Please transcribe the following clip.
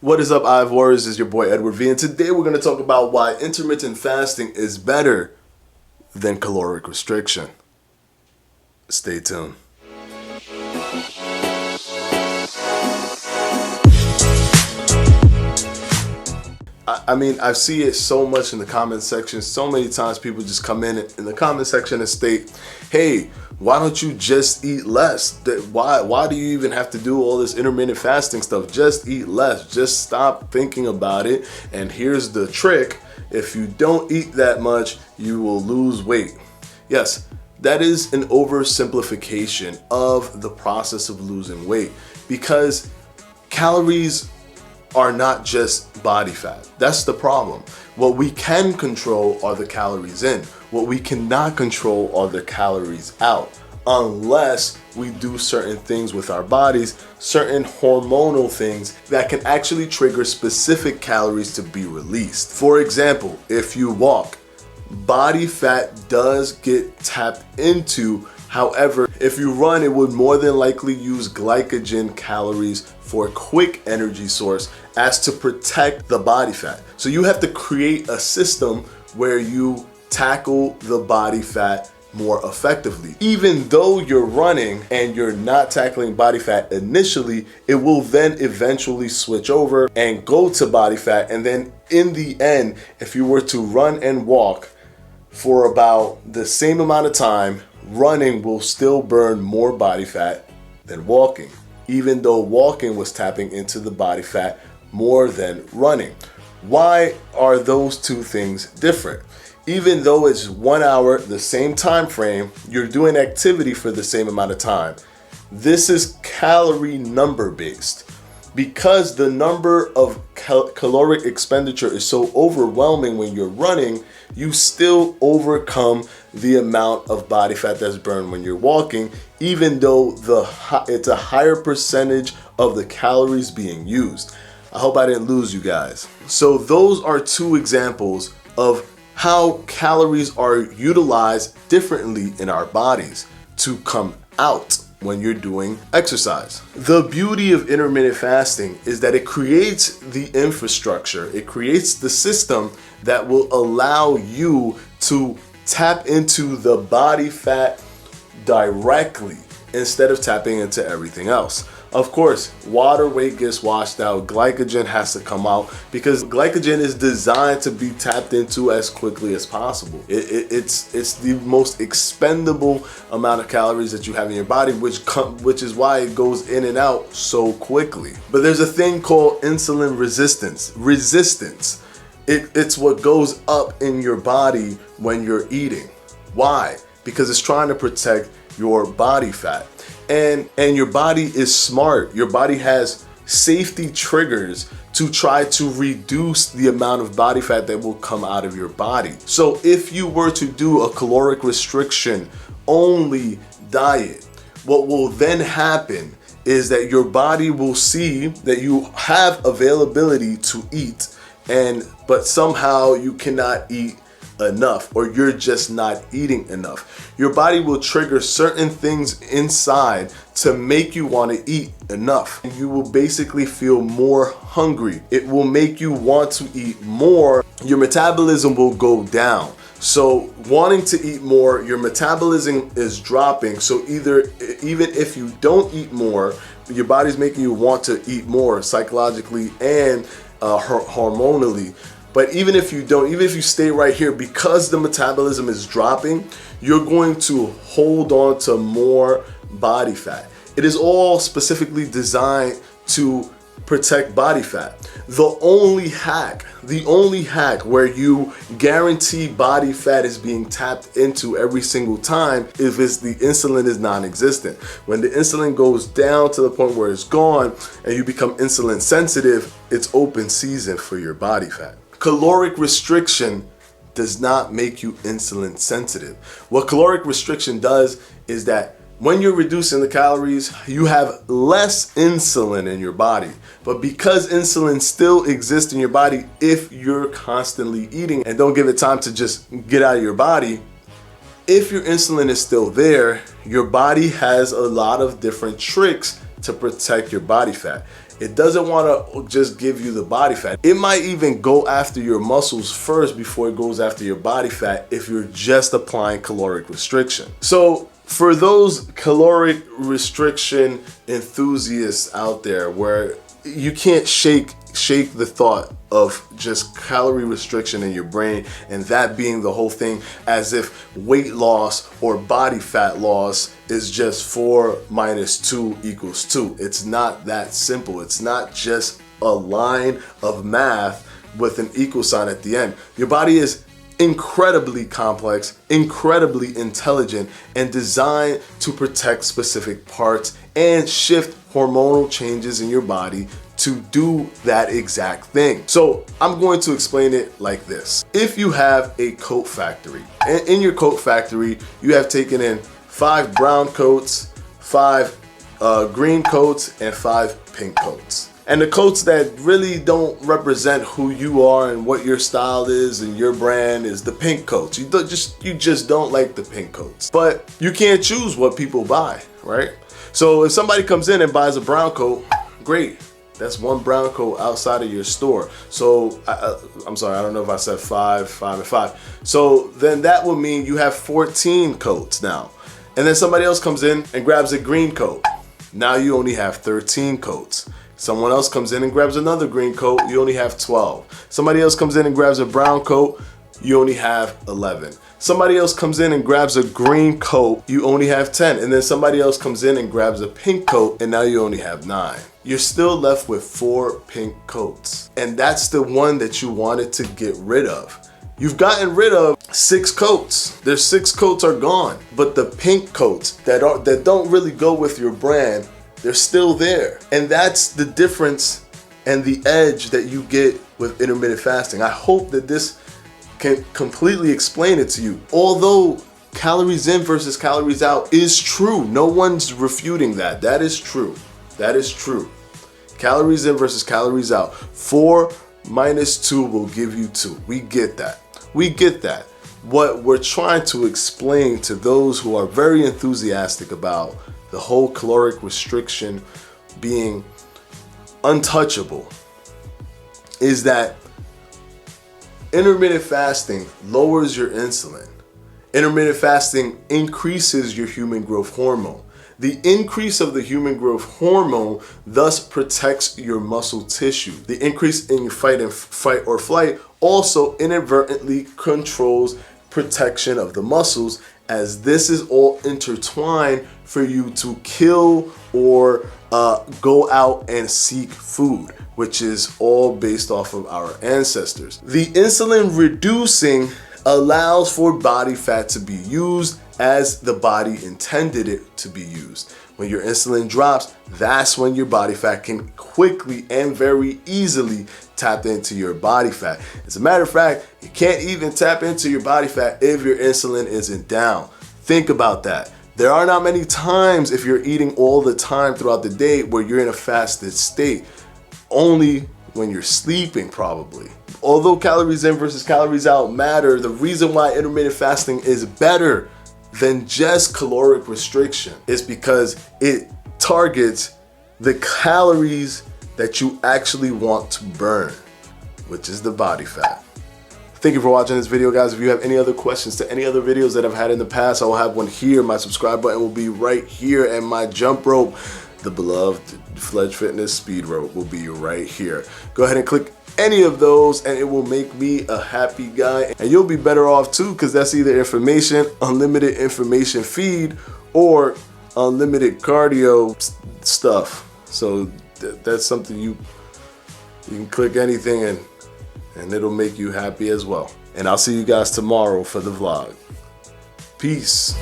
What is up, Ive Warriors? It's your boy Edward V, and today we're going to talk about why intermittent fasting is better than caloric restriction. Stay tuned. I mean, I see it so much in the comment section. So many times people just come in the comment section and state, hey, why don't you just eat less? Why do you even have to do all this intermittent fasting stuff? Just eat less. Just stop thinking about it. And here's the trick. If you don't eat that much, you will lose weight. Yes, that is an oversimplification of the process of losing weight, because calories are not just body fat. That's the problem. What we can control are the calories in. What we cannot control are the calories out, unless we do certain things with our bodies, certain hormonal things that can actually trigger specific calories to be released. For example, if you walk, body fat does get tapped into. However, if you run, it would more than likely use glycogen calories for a quick energy source as to protect the body fat. So you have to create a system where you tackle the body fat more effectively. Even though you're running and you're not tackling body fat initially, it will then eventually switch over and go to body fat. And then in the end, if you were to run and walk for about the same amount of time, running will still burn more body fat than walking, even though walking was tapping into the body fat more than running. Why are those two things different? Even though it's 1 hour, the same time frame, you're doing activity for the same amount of time. This is calorie number based. Because the number of caloric expenditure is so overwhelming when you're running, you still overcome the amount of body fat that's burned when you're walking, even though it's a higher percentage of the calories being used. I hope I didn't lose you guys. So those are two examples of how calories are utilized differently in our bodies to come out when you're doing exercise. The beauty of intermittent fasting is that it creates the infrastructure, it creates the system that will allow you to tap into the body fat directly instead of tapping into everything else. Of course, water weight gets washed out, glycogen has to come out, because glycogen is designed to be tapped into as quickly as possible. It's the most expendable amount of calories that you have in your body, which is why it goes in and out so quickly. But there's a thing called insulin resistance. It's what goes up in your body when you're eating. Why? Because it's trying to protect your body fat. And your body is smart. Your body has safety triggers to try to reduce the amount of body fat that will come out of your body. So if you were to do a caloric restriction only diet, what will then happen is that your body will see that you have availability to eat, but somehow you cannot eat enough, or you're just not eating enough. Your body will trigger certain things inside to make you want to eat enough. You will basically feel more hungry. It will make you want to eat more. Your metabolism will go down. So wanting to eat more, your metabolism is dropping. So even if you don't eat more, your body's making you want to eat more psychologically and hormonally. But even if you stay right here, because the metabolism is dropping, you're going to hold on to more body fat. It is all specifically designed to protect body fat. The only hack where you guarantee body fat is being tapped into every single time if the insulin is non-existent. When the insulin goes down to the point where it's gone and you become insulin sensitive, it's open season for your body fat. Caloric restriction does not make you insulin sensitive. What caloric restriction does is that when you're reducing the calories, you have less insulin in your body. But because insulin still exists in your body, if you're constantly eating and don't give it time to just get out of your body, if your insulin is still there, your body has a lot of different tricks to protect your body fat. It doesn't want to just give you the body fat. It might even go after your muscles first before it goes after your body fat if you're just applying caloric restriction. So for those caloric restriction enthusiasts out there where you can't shake the thought of just calorie restriction in your brain and that being the whole thing, as if weight loss or body fat loss is just 4 minus 2 equals 2. It's not that simple. It's not just a line of math with an equal sign at the end. Your body is incredibly complex, incredibly intelligent, and designed to protect specific parts and shift hormonal changes in your body to do that exact thing. So I'm going to explain it like this. If you have a coat factory, and in your coat factory, you have taken in 5 brown coats, 5 green coats, and 5 pink coats. And the coats that really don't represent who you are and what your style is and your brand is the pink coats. You just don't like the pink coats. But you can't choose what people buy, right? So if somebody comes in and buys a brown coat, great. That's 1 brown coat outside of your store. So I'm sorry, I don't know if I said 5, and 5. So then that would mean you have 14 coats now. And then somebody else comes in and grabs a green coat. Now you only have 13 coats. Someone else comes in and grabs another green coat, you only have 12. Somebody else comes in and grabs a brown coat, you only have 11. Somebody else comes in and grabs a green coat, you only have 10. And then somebody else comes in and grabs a pink coat, and now you only have 9. You're still left with 4 pink coats. And that's the one that you wanted to get rid of. You've gotten rid of 6 coats. Their 6 coats are gone. But the pink coats that don't really go with your brand, they're still there. And that's the difference and the edge that you get with intermittent fasting. I hope that this can completely explain it to you. Although calories in versus calories out is true. No one's refuting that. That is true. That is true. Calories in versus calories out. 4 minus 2 will give you 2. We get that. We get that. What we're trying to explain to those who are very enthusiastic about the whole caloric restriction being untouchable is that intermittent fasting lowers your insulin. Intermittent fasting increases your human growth hormone. The increase of the human growth hormone thus protects your muscle tissue. The increase in your fight or flight also inadvertently controls protection of the muscles, as this is all intertwined for you to kill or go out and seek food, which is all based off of our ancestors. The insulin reducing allows for body fat to be used as the body intended it to be used. When your insulin drops, that's when your body fat can quickly and very easily tap into your body fat. As a matter of fact, you can't even tap into your body fat if your insulin isn't down. Think about that. There are not many times if you're eating all the time throughout the day where you're in a fasted state. Only when you're sleeping, probably. Although calories in versus calories out matter, the reason why intermittent fasting is better than just caloric restriction is because it targets the calories that you actually want to burn, which is the body fat. Thank you for watching this video, guys. If you have any other questions to any other videos that I've had in the past, I will have one here. My subscribe button will be right here, and my jump rope, the beloved Fledge Fitness speed rope, will be right here. Go ahead and click any of those and it will make me a happy guy, and you'll be better off too, because that's either information, unlimited information feed, or unlimited cardio stuff. So that's something you can click anything and it'll make you happy as well. And I'll see you guys tomorrow for the vlog. Peace.